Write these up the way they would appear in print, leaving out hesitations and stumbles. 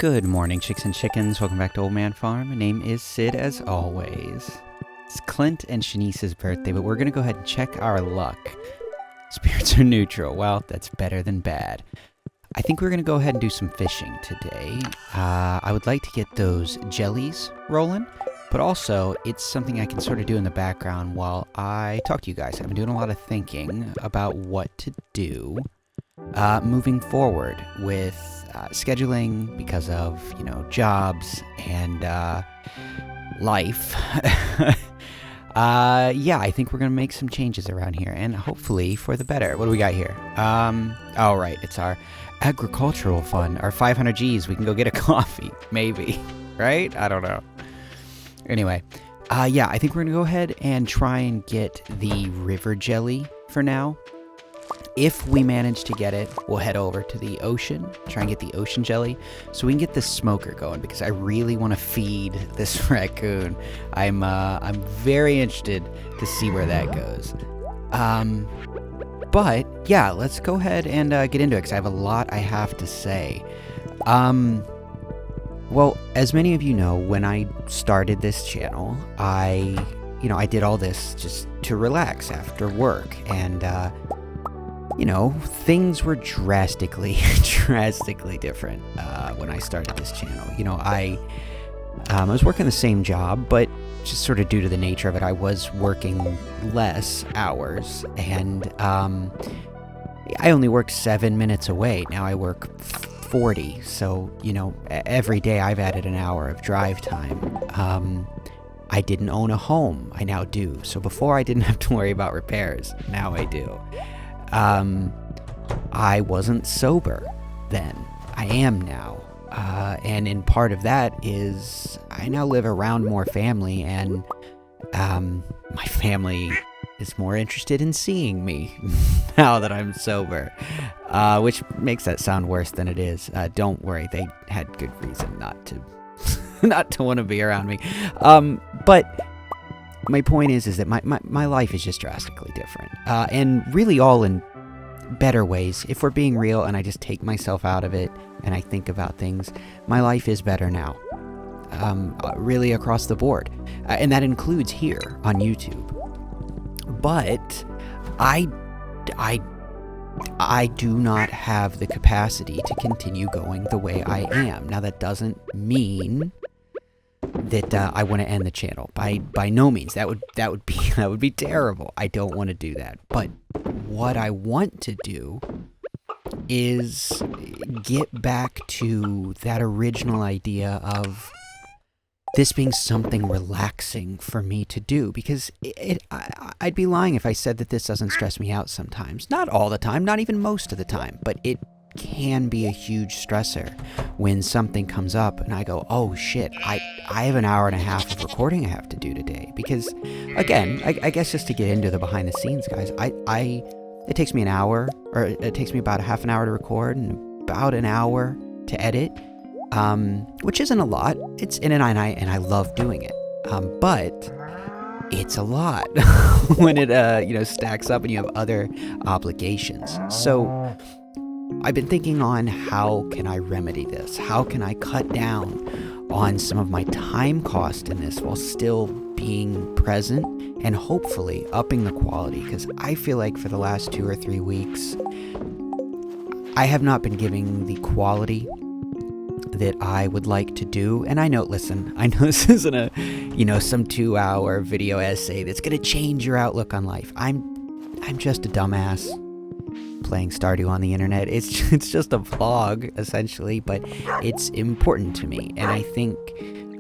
Good morning, chicks and chickens. Welcome back to Old Man Farm. My name is Sid, as always. It's Clint and Shanice's birthday, but we're going to go ahead and check our luck. Spirits are neutral. Well, that's better than bad. I think we're going to go ahead and do some fishing today. I would like to get those jellies rolling, but also it's something I can sort of do in the background while I talk to you guys. I've been doing a lot of thinking about what to do moving forward with scheduling because of, jobs and life. Yeah, I think we're going to make some changes around here, and hopefully for the better. What do we got here? Oh, right, it's our agricultural fund, our 500 G's. We can go get a coffee, maybe, right? I don't know. Anyway, yeah, I think we're going to go ahead and try and get the river jelly for now. If we manage to get it, we'll head over to the ocean, try and get the ocean jelly, so we can get this smoker going, because I really want to feed this raccoon. I'm very interested to see where that goes. But, yeah, let's go ahead and get into it, because I have a lot I have to say. Well, as many of you know, when I started this channel, I did all this just to relax after work, and, things were drastically different when I started this channel. I was working the same job, but just sort of due to the nature of it, I was working less hours, and I only worked 7 minutes away. Now I work 40, so, every day I've added an hour of drive time. I didn't own a home. I now do. So before I didn't have to worry about repairs. Now I do. I wasn't sober then. I am now. And in part of that is I now live around more family, and my family is more interested in seeing me now that I'm sober, which makes that sound worse than it is. Don't worry, they had good reason not to not to want to be around me. But my point is that my life is just drastically different, and really all in better ways. If we're being real and I just take myself out of it and I think about things, my life is better now, really across the board, and that includes here on YouTube. But I do not have the capacity to continue going the way I am. Now, that doesn't mean that I want to end the channel. By no means. That would be terrible. I don't want to do that. But what I want to do is get back to that original idea of this being something relaxing for me to do, because I'd be lying if I said that this doesn't stress me out sometimes. Not all the time, not even most of the time, but it can be a huge stressor when something comes up and I go, oh shit, I have an hour and a half of recording I have to do today. Because again, I guess just to get into the behind the scenes, guys, it takes me an hour, or it takes me about a half an hour to record and about an hour to edit, which isn't a lot. It's in and I love doing it, but it's a lot when it stacks up and you have other obligations. So I've been thinking on how can I remedy this? How can I cut down on some of my time cost in this while still being present and hopefully upping the quality? Because I feel like for the last 2 or 3 weeks, I have not been giving the quality that I would like to do. And I know this isn't a, some 2-hour video essay that's going to change your outlook on life. I'm just a dumbass playing Stardew on the internet. It's just a vlog, essentially, but it's important to me. And I think,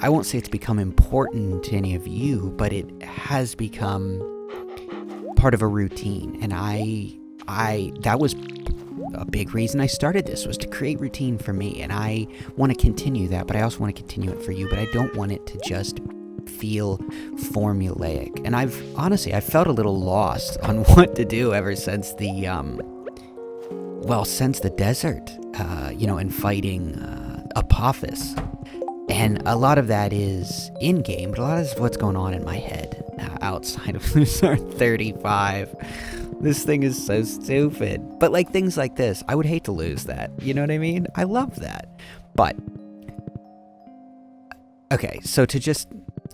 I won't say it's become important to any of you, but it has become part of a routine. And that was a big reason I started this, was to create routine for me. And I want to continue that, but I also want to continue it for you. But I don't want it to just feel formulaic. And I've felt a little lost on what to do ever since since the desert, and fighting Apophis. And a lot of that is in-game, but a lot of what's going on in my head outside of this 35. This thing is so stupid. But things like this, I would hate to lose that. You know what I mean? I love that. But Okay, so to just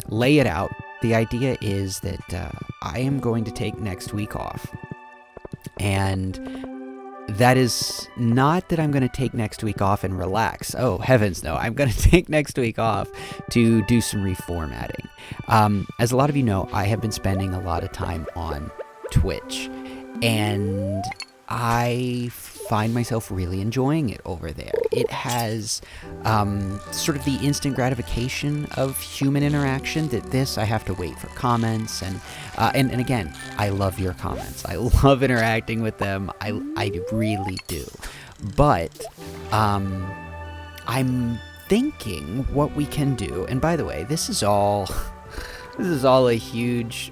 lay it out, the idea is that I am going to take next week off. And that is not that I'm going to take next week off and relax. Oh, heavens no. I'm going to take next week off to do some reformatting. As a lot of you know, I have been spending a lot of time on Twitch. And I find myself really enjoying it over there. It has sort of the instant gratification of human interaction. That this, I have to wait for comments, and again, I love your comments. I love interacting with them. I really do. But I'm thinking what we can do. And by the way, this is all a huge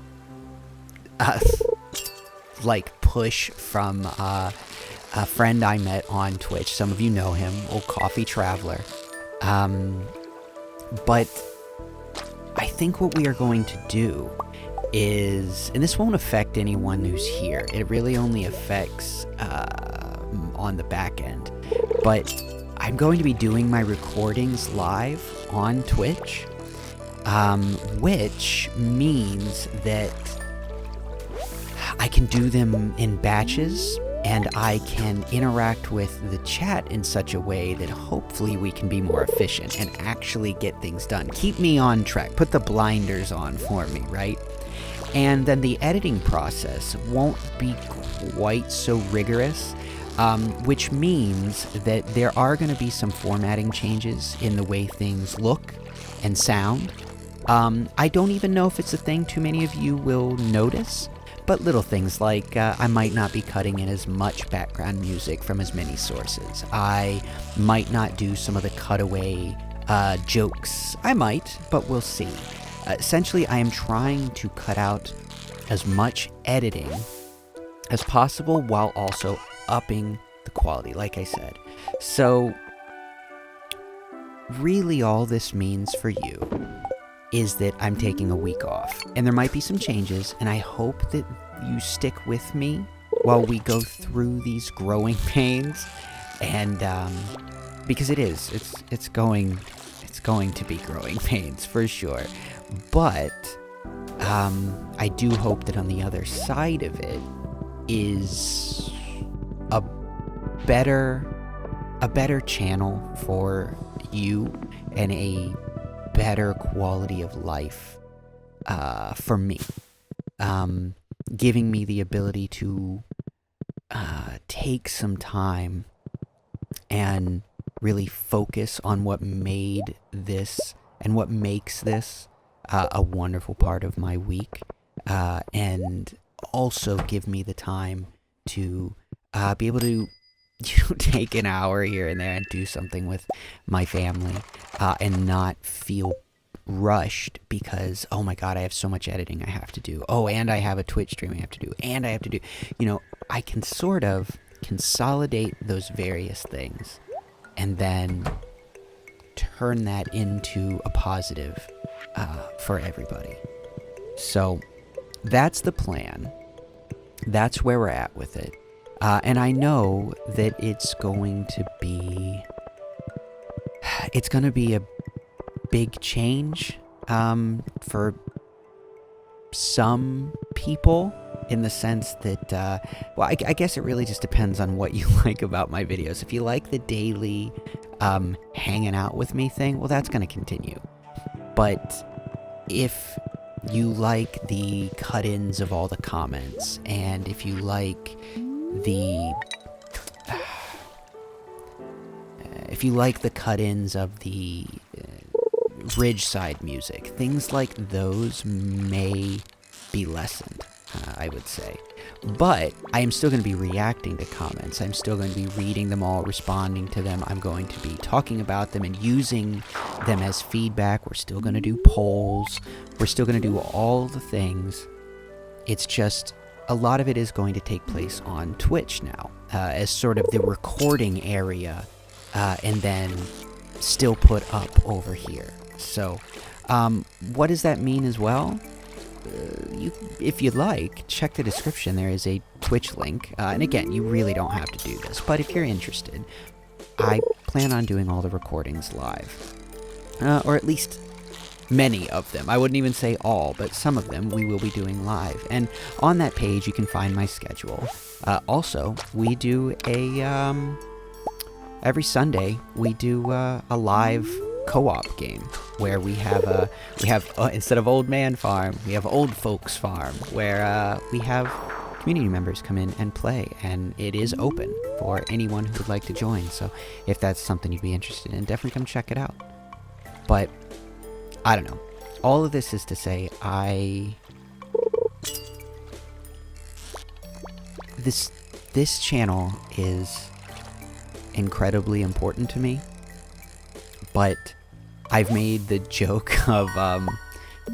like push from a friend I met on Twitch. Some of you know him, old coffee traveler. But I think what we are going to do is, and this won't affect anyone who's here, it really only affects on the back end, but I'm going to be doing my recordings live on Twitch, which means that I can do them in batches, and I can interact with the chat in such a way that hopefully we can be more efficient and actually get things done. Keep me on track. Put the blinders on for me, right? And then the editing process won't be quite so rigorous, which means that there are going to be some formatting changes in the way things look and sound. I don't even know if it's a thing too many of you will notice. But little things like I might not be cutting in as much background music from as many sources. I might not do some of the cutaway jokes. I might, but we'll see. Essentially, I am trying to cut out as much editing as possible while also upping the quality, like I said. So, really all this means for you is that I'm taking a week off. And there might be some changes, and I hope that you stick with me while we go through these growing pains. And because it's going to be growing pains for sure. But I do hope that on the other side of it is a better channel for you and a better quality of life for me, giving me the ability to take some time and really focus on what made this and what makes this a wonderful part of my week, and also give me the time to be able to take an hour here and there and do something with my family, and not feel rushed because, oh my god, I have so much editing I have to do. Oh, and I have a Twitch stream I have to do. And I have to do, I can sort of consolidate those various things and then turn that into a positive for everybody. So that's the plan. That's where we're at with it. And I know that it's going to be a big change for some people, in the sense that, I guess it really just depends on what you like about my videos. If you like the daily hanging out with me thing, well, that's going to continue. But if you like the cut-ins of all the comments, and if you like the cut-ins of the Ridgeside music, things like those may be lessened, I would say. But I am still going to be reacting to comments. I'm still going to be reading them all, responding to them. I'm going to be talking about them and using them as feedback. We're still going to do polls. We're still going to do all the things. It's just a lot of it is going to take place on Twitch now, as sort of the recording area, and then still put up over here. So, what does that mean as well? If you'd like, check the description. There is a Twitch link. And again, you really don't have to do this, but if you're interested, I plan on doing all the recordings live. Or at least many of them. I wouldn't even say all, but some of them we will be doing live. And on that page, you can find my schedule. Also, we do every Sunday, we do a live co-op game where we have instead of Old Man Farm, we have Old Folks Farm, where we have community members come in and play, and it is open for anyone who would like to join. So if that's something you'd be interested in, definitely come check it out. But I don't know. All of this is to say, this channel is incredibly important to me, but I've made the joke of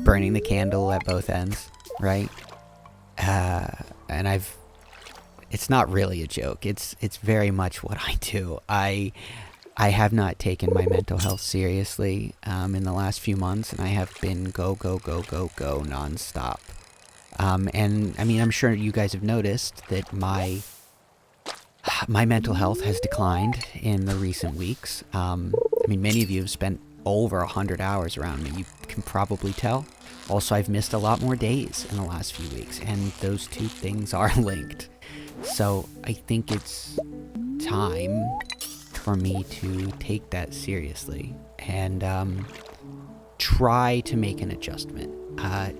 burning the candle at both ends, right? And it's not really a joke. It's very much what I do. I have not taken my mental health seriously in the last few months, and I have been go nonstop. And I mean, I'm sure you guys have noticed that my mental health has declined in the recent weeks. I mean, many of you have spent over 100 hours around me. You can probably tell. Also, I've missed a lot more days in the last few weeks, and those two things are linked. So I think it's time for me to take that seriously and try to make an adjustment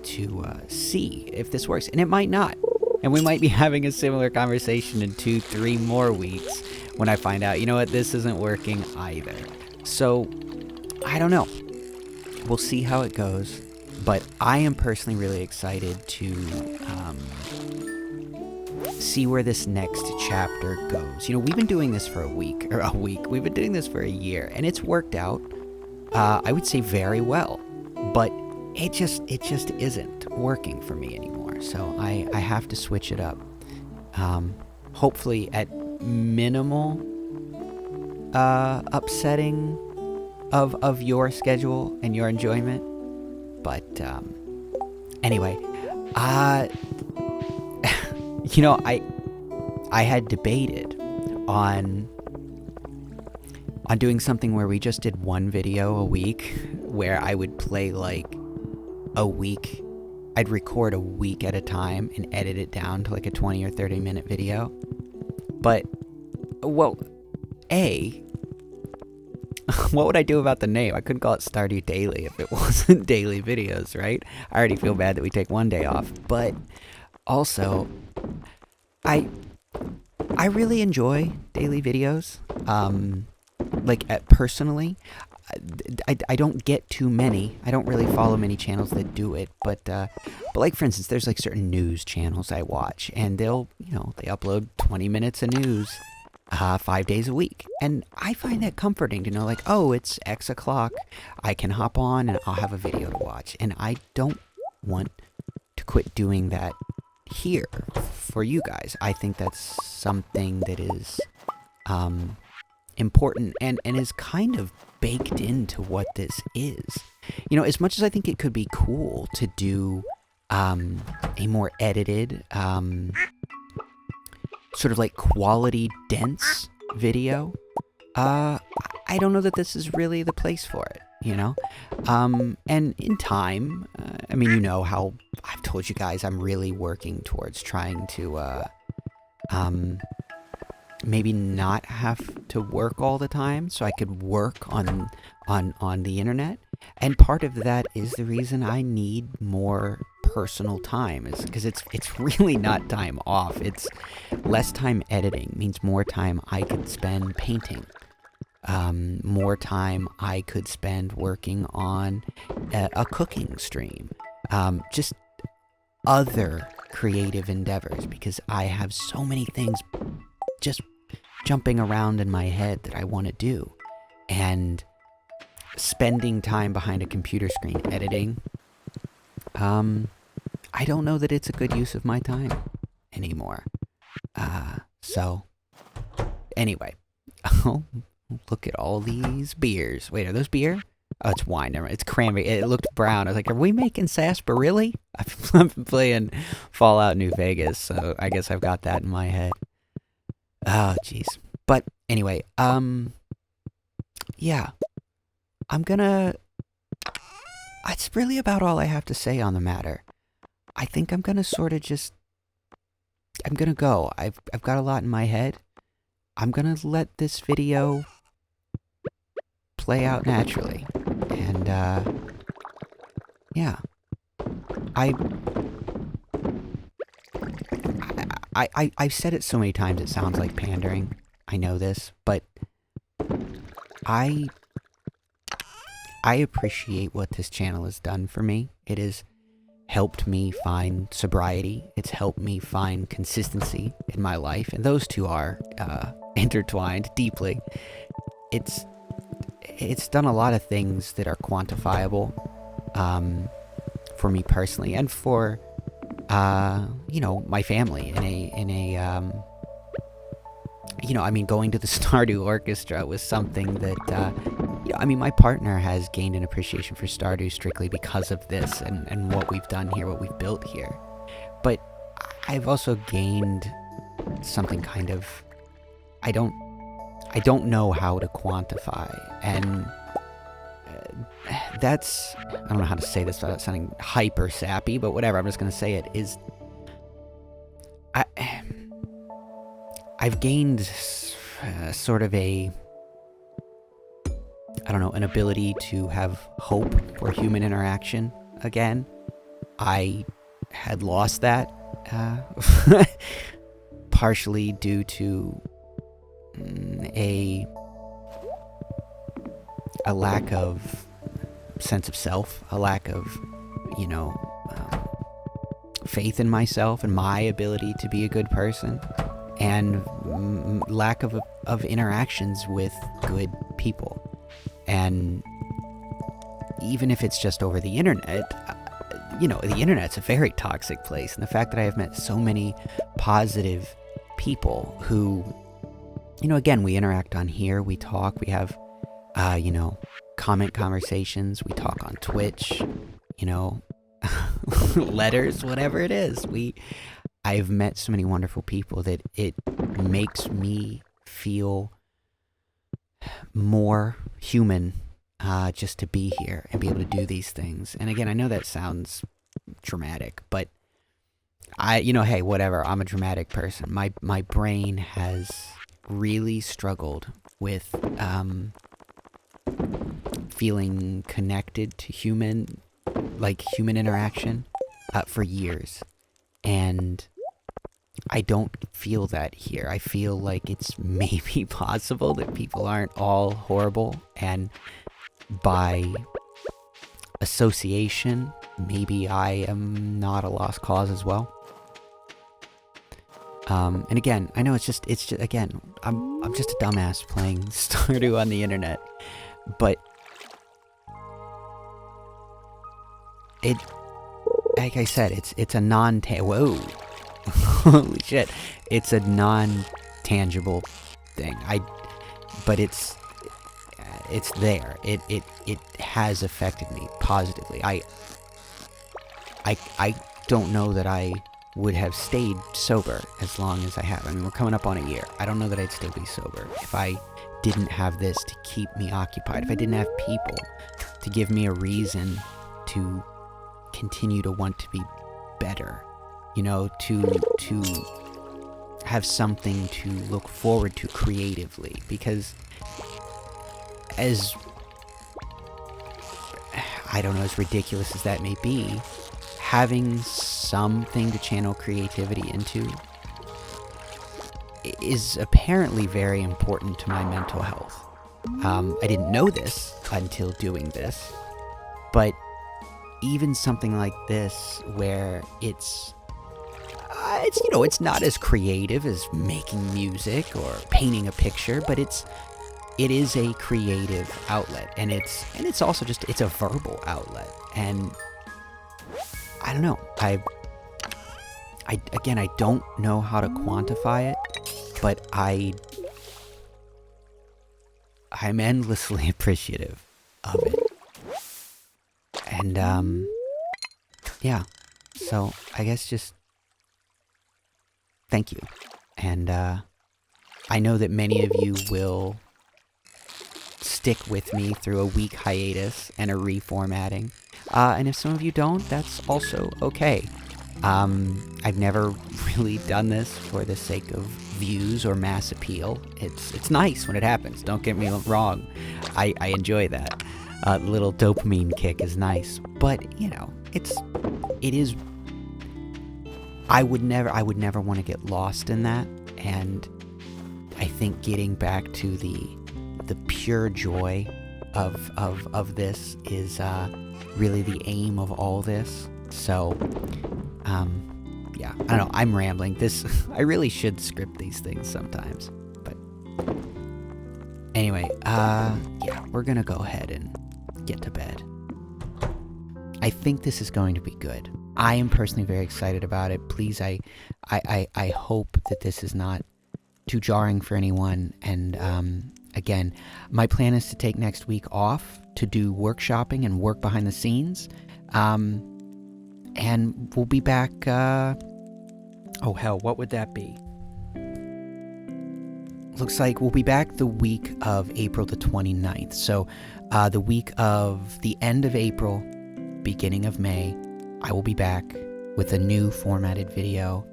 to see if this works. And it might not. And we might be having a similar conversation in 2-3 more weeks when I find out, you know what, this isn't working either. So, I don't know. We'll see how it goes. But I am personally really excited to see where this next chapter goes. You know, we've been doing this for a week. We've been doing this for a year, and it's worked out, I would say, very well. But it just isn't working for me anymore. So I have to switch it up. Hopefully at minimal upsetting of your schedule and your enjoyment. But anyway, you know, I had debated on doing something where we just did one video a week, where I would play like a week. I'd record a week at a time and edit it down to like a 20 or 30 minute video. But, well, what would I do about the name? I couldn't call it Stardew Daily if it wasn't daily videos, right? I already feel bad that we take one day off. But also, I really enjoy daily videos. Personally, I don't get too many. I don't really follow many channels that do it. But like, for instance, there's like certain news channels I watch, and they upload 20 minutes of news 5 days a week. And I find that comforting to know, like, oh, it's X o'clock. I can hop on and I'll have a video to watch. And I don't want to quit doing that here for you guys. I think that's something that is important and is kind of baked into what this is. You know, as much as I think it could be cool to do a more edited, sort of like quality dense video, I don't know that this is really the place for it, you know? And in time, I mean, you know how I've told you guys I'm really working towards trying to, maybe not have to work all the time, so I could work on the internet. And part of that is the reason I need more personal time, is because it's really not time off. It's less time editing means more time I could spend painting, more time I could spend working on a cooking stream, just other creative endeavors, because I have so many things just jumping around in my head that I want to do. And spending time behind a computer screen editing, I don't know that it's a good use of my time anymore. So, anyway. Oh, look at all these beers. Wait, are those beer? Oh, it's wine. Never mind. It's cranberry. It looked brown. I was like, are we making sarsaparilla? I've been playing Fallout New Vegas, so I guess I've got that in my head. Oh, jeez. But anyway, yeah. I'm gonna that's really about all I have to say on the matter. I think I'm gonna sort of just, I'm gonna go. I've got a lot in my head. I'm gonna let this video play out naturally. And, yeah. I've said it so many times it sounds like pandering. I know this, but I appreciate what this channel has done for me. It has helped me find sobriety. It's helped me find consistency in my life, and those two are intertwined deeply. It's done a lot of things that are quantifiable for me personally, and for you know, my family in a you know, I mean, going to the Stardew Orchestra was something that you know, I mean, my partner has gained an appreciation for Stardew strictly because of this and what we've done here, what we've built here. But I've also gained something kind of, I don't know how to quantify, and that's, I don't know how to say this without sounding hyper sappy, but whatever, I'm just going to say it, is I've gained sort of a, I don't know, an ability to have hope for human interaction again. I had lost that, partially due to a lack of sense of self, a lack of, you know, faith in myself and my ability to be a good person, and lack of interactions with good people. And even if it's just over the internet, you know, the internet's a very toxic place, and the fact that I have met so many positive people who, you know, again, we interact on here, we talk, we have, you know, comment conversations, we talk on Twitch, you know, letters, whatever it is. I've met so many wonderful people that it makes me feel more human, just to be here and be able to do these things. And again, I know that sounds dramatic, but you know, hey, whatever, I'm a dramatic person. My brain has really struggled with, feeling connected to human interaction, for years. And I don't feel that here. I feel like it's maybe possible that people aren't all horrible, and by association, maybe I am not a lost cause as well. And again, I know it's just again, I'm just a dumbass playing Stardew on the internet, but it, like I said, it's a whoa, holy shit, it's a non-tangible thing. But it's there. It has affected me positively. I don't know that I would have stayed sober as long as I have. I mean, we're coming up on a year. I don't know that I'd still be sober if I didn't have this to keep me occupied, if I didn't have people to give me a reason to continue to want to be better, you know, to have something to look forward to creatively. Because as, I don't know, as ridiculous as that may be, having something to channel creativity into is apparently very important to my mental health. I didn't know this until doing this, but even something like this, where it's you know, it's not as creative as making music or painting a picture, but it is a creative outlet, and it's also just, it's a verbal outlet. And I don't know, again, I don't know how to quantify it, but I'm endlessly appreciative of it. And yeah, so I guess just thank you. And I know that many of you will stick with me through a week hiatus and a reformatting. And if some of you don't, that's also okay. I've never really done this for the sake of views or mass appeal. It's nice when it happens, don't get me wrong. I enjoy that. The little dopamine kick is nice. But, you know, it is... I would never want to get lost in that, and I think getting back to the pure joy of this is really the aim of all this. So, yeah, I don't know, I'm rambling. I really should script these things sometimes, but anyway, yeah, we're gonna go ahead and get to bed. I think this is going to be good. I am personally very excited about it. Please, I hope that this is not too jarring for anyone. And again, my plan is to take next week off to do workshopping and work behind the scenes. And we'll be back, oh hell, what would that be? Looks like we'll be back the week of April the 29th. So the week of the end of April, beginning of May, I will be back with a new formatted video.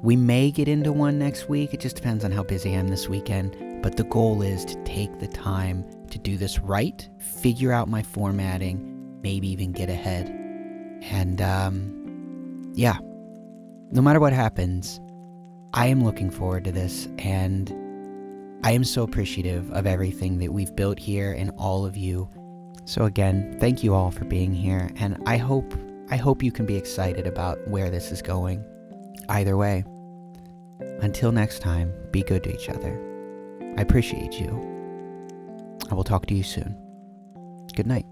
We may get into one next week. It just depends on how busy I am this weekend. But the goal is to take the time to do this right, figure out my formatting, maybe even get ahead. And yeah, no matter what happens, I am looking forward to this, and I am so appreciative of everything that we've built here and all of you. So again, thank you all for being here, and I hope you can be excited about where this is going. Either way, until next time, be good to each other. I appreciate you. I will talk to you soon. Good night.